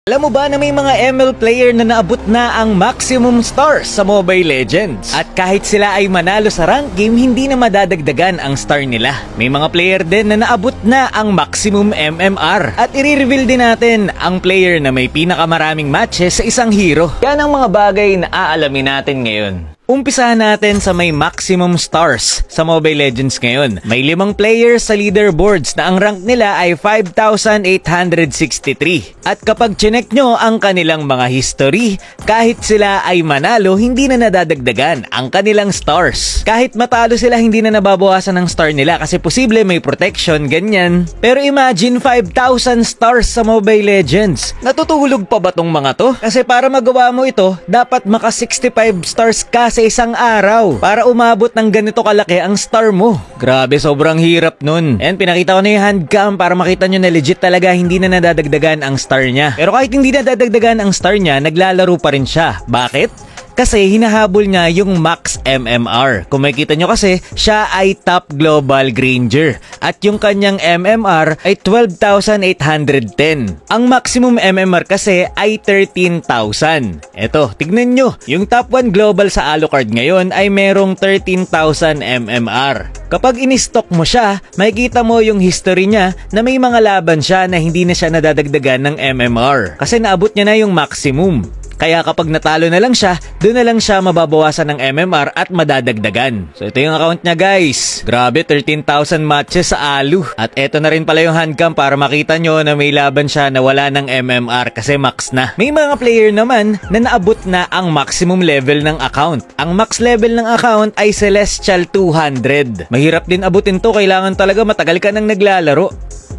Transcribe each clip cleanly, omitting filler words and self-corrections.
Alam mo ba na may mga ML player na naabot na ang maximum stars sa Mobile Legends? At kahit sila ay manalo sa rank game, hindi na madadagdagan ang star nila. May mga player din na naabot na ang maximum MMR. At i-reveal din natin ang player na may pinakamaraming matches sa isang hero. Yan ang mga bagay na aalamin natin ngayon. Umpisahan natin sa may maximum stars sa Mobile Legends ngayon. May 5 players sa leaderboards na ang rank nila ay 5,863. At kapag chinek nyo ang kanilang mga history, kahit sila ay manalo, hindi na nadadagdagan ang kanilang stars. Kahit matalo sila, hindi na nababawasan ang star nila kasi posible may protection, ganyan. Pero imagine 5,000 stars sa Mobile Legends. Natutulog pa ba tong mga to? Kasi para magawa mo ito, dapat maka 65 stars ka sa isang araw para umabot ng ganito kalaki ang star mo. Grabe, sobrang hirap nun. And pinakita ko na yung handcam para makita nyo na legit talaga hindi na nadadagdagan ang star niya. Pero kahit hindi nadadagdagan ang star niya, naglalaro pa rin siya. Bakit? Kasi hinahabol niya yung max MMR. Kung makikita nyo kasi, siya ay top global Granger. At yung kanyang MMR ay 12,810. Ang maximum MMR kasi ay 13,000. Eto, tignan nyo. Yung top 1 global sa Alucard ngayon ay merong 13,000 MMR. Kapag in-stock mo siya, makikita mo yung history niya na may mga laban siya na hindi na siya nadadagdagan ng MMR. Kasi naabot niya na yung maximum. Kaya kapag natalo na lang siya, doon na lang siya mababawasan ng MMR at madadagdagan. So ito yung account niya, guys. Grabe, 13,000 matches sa Alu. At eto na rin pala yung handcam para makita nyo na may laban siya na wala ng MMR kasi max na. May mga player naman na naabot na ang maximum level ng account. Ang max level ng account ay Celestial 200. Mahirap din abutin to, kailangan talaga matagal ka nang naglalaro.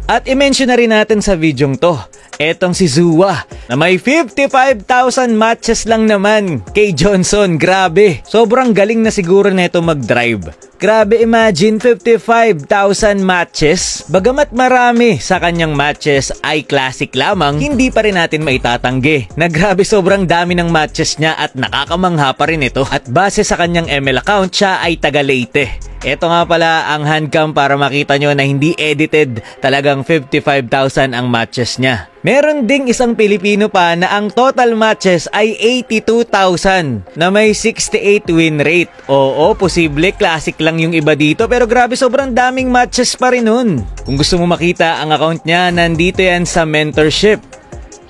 At i-mention na rin natin sa videong to, etong si Zua na may 55,000 matches lang naman kay Johnson. Grabe, sobrang galing na siguro na ito mag-drive. Grabe, imagine 55,000 matches. Bagamat marami sa kanyang matches ay classic lamang, hindi pa rin natin maitatanggi na grabe sobrang dami ng matches niya at nakakamangha pa rin ito. At base sa kanyang ML account, siya ay taga Leyte. Ito nga pala ang handcam para makita nyo na hindi edited, talagang 55,000 ang matches niya. Meron ding isang Pilipino pa na ang total matches ay 82,000 na may 68 win rate. Oo, posible classic lang yung iba dito pero grabe sobrang daming matches pa rin nun. Kung gusto mo makita ang account niya, nandito yan sa mentorship.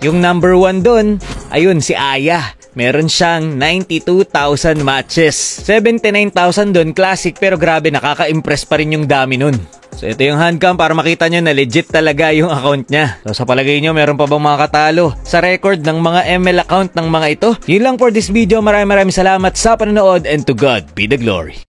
Yung number 1 doon, ayun si Aya. Meron siyang 92,000 matches. 79,000 doon, classic, pero grabe, nakaka-impress pa rin yung dami nun. So ito yung handcam para makita nyo na legit talaga yung account niya. So sa palagay nyo, meron pa bang mga katalo sa record ng mga ML account ng mga ito? Yun lang for this video. Maraming salamat sa panonood and to God be the glory.